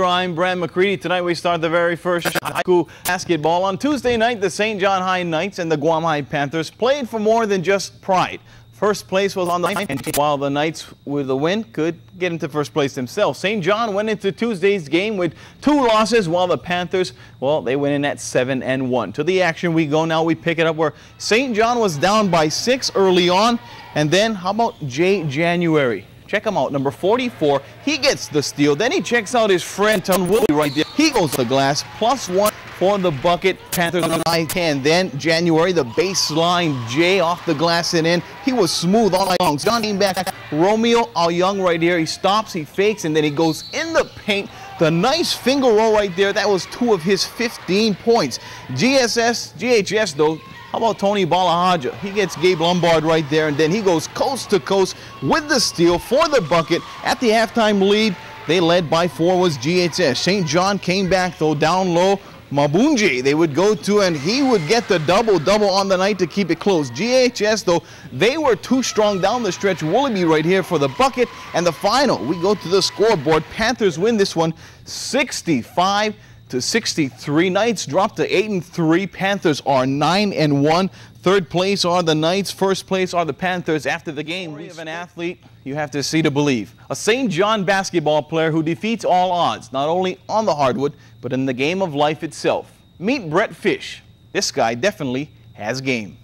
I'm Brad McCready. Tonight we start the very first high school basketball. On Tuesday night, the St. John High Knights and the Guam High Panthers played for more than just pride. First place was on the line, while the Knights with a win could get into first place themselves. St. John went into Tuesday's game with 2 losses, while the Panthers, well, they went in at 7-1. To the action we go now. We pick it up where St. John was down by 6 early on, and then how about Jay January? Check him out, number 44. He gets the steal. Then he checks out his friend Tom Willie right there. He goes to the glass, +1 for the bucket. Panthers on the high hand. Then January, the baseline Jay off the glass and in. He was smooth all night long. John came back. Romeo, our young right here. He stops, he fakes, and then he goes in the paint. The nice finger roll right there. That was 2 of his 15 points. GHS though. How about Tony Balahaja? He gets Gabe Lombard right there, and then he goes coast to coast with the steal for the bucket. At the halftime lead, they led by 4 was GHS. St. John came back, though, down low. Mabunji they would go to, and he would get the double-double on the night to keep it close. GHS, though, they were too strong down the stretch. Willoughby right here for the bucket, and the final. We go to the scoreboard. Panthers win this one 65-63. Knights drop to 8-3. Panthers are 9-1. Third place are the Knights. First place are the Panthers. After the game, we have an athlete you have to see to believe. A St. John basketball player who defeats all odds, not only on the hardwood, but in the game of life itself. Meet Brett Fish. This guy definitely has game.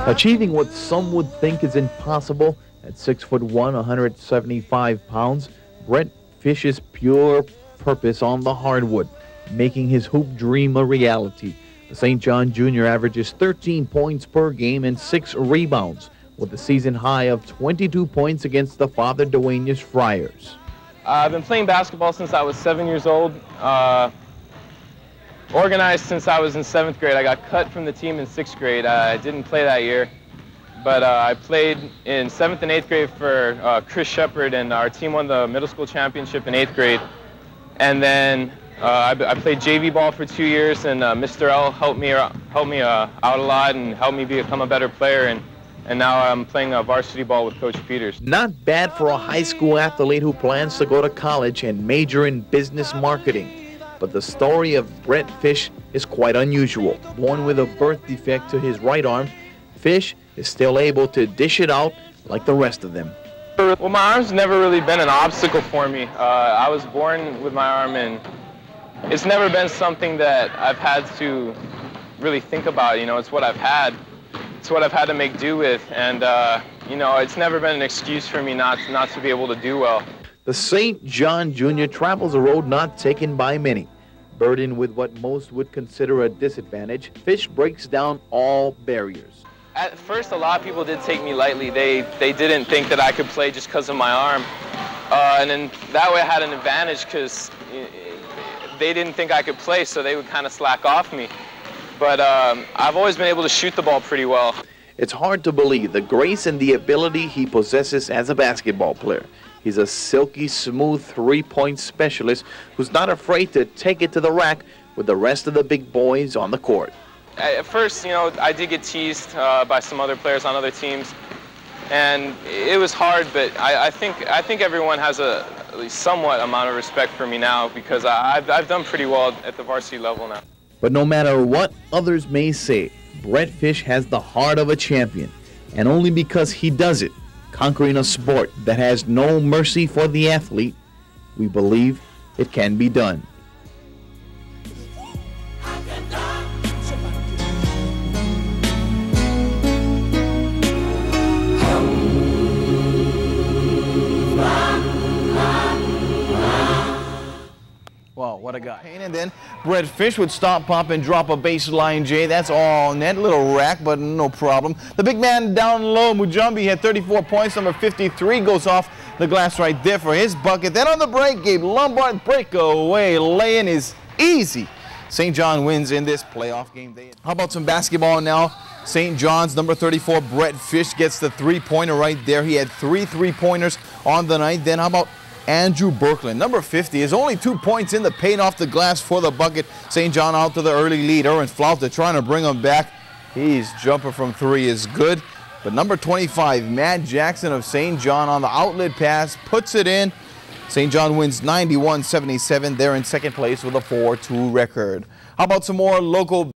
Achieving what some would think is impossible at 6'1", 175 pounds, Brett Fish's pure purpose on the hardwood, making his hoop dream a reality. The St. John Junior averages 13 points per game and 6 rebounds, with a season high of 22 points against the Father Duenas Friars. I've been playing basketball since I was 7 years old. Organized since I was in 7th grade. I got cut from the team in 6th grade. I didn't play that year. But I played in 7th and 8th grade for Chris Shepard, and our team won the middle school championship in 8th grade. And then I played JV ball for 2 years, and Mr. L helped me out a lot and helped me become a better player. And now I'm playing varsity ball with Coach Peters. Not bad for a high school athlete who plans to go to college and major in business marketing. But the story of Brett Fish is quite unusual. Born with a birth defect to his right arm, Fish is still able to dish it out like the rest of them. Well, my arm's never really been an obstacle for me. I was born with my arm, and it's never been something that I've had to really think about. You know, it's what I've had. It's what I've had to make do with, and you know, it's never been an excuse for me not to be able to do well. The St. John Junior travels a road not taken by many. Burdened with what most would consider a disadvantage, Fish breaks down all barriers. At first, a lot of people did take me lightly. They didn't think that I could play just because of my arm. And then that way I had an advantage because they didn't think I could play, so they would kind of slack off me. But I've always been able to shoot the ball pretty well. It's hard to believe the grace and the ability he possesses as a basketball player. He's a silky smooth three-point specialist who's not afraid to take it to the rack with the rest of the big boys on the court. At first, you know, I did get teased by some other players on other teams, and it was hard. But I think everyone has at least somewhat amount of respect for me now because I've done pretty well at the varsity level now. But no matter what others may say, Brett Fish has the heart of a champion, and only because he does it, conquering a sport that has no mercy for the athlete, we believe it can be done. Wow, what a guy. And then Brett Fish would stop, pop, and drop a baseline J. That's all net. Little rack, but no problem. The big man down low, Mujambi, had 34 points. Number 53 goes off the glass right there for his bucket. Then on the break, Gabe Lombard breakaway. Laying is easy. St. John wins in this playoff game. How about some basketball now? St. John's number 34, Brett Fish, gets the three-pointer right there. He had 3 three-pointers on the night. Then how about Andrew Berkland, number 50, is only 2 points in the paint off the glass for the bucket. St. John out to the early lead. Erwin Flauta trying to bring him back. His jumper from 3 is good. But number 25, Matt Jackson of St. John on the outlet pass puts it in. St. John wins 91-77. They're in second place with a 4-2 record. How about some more local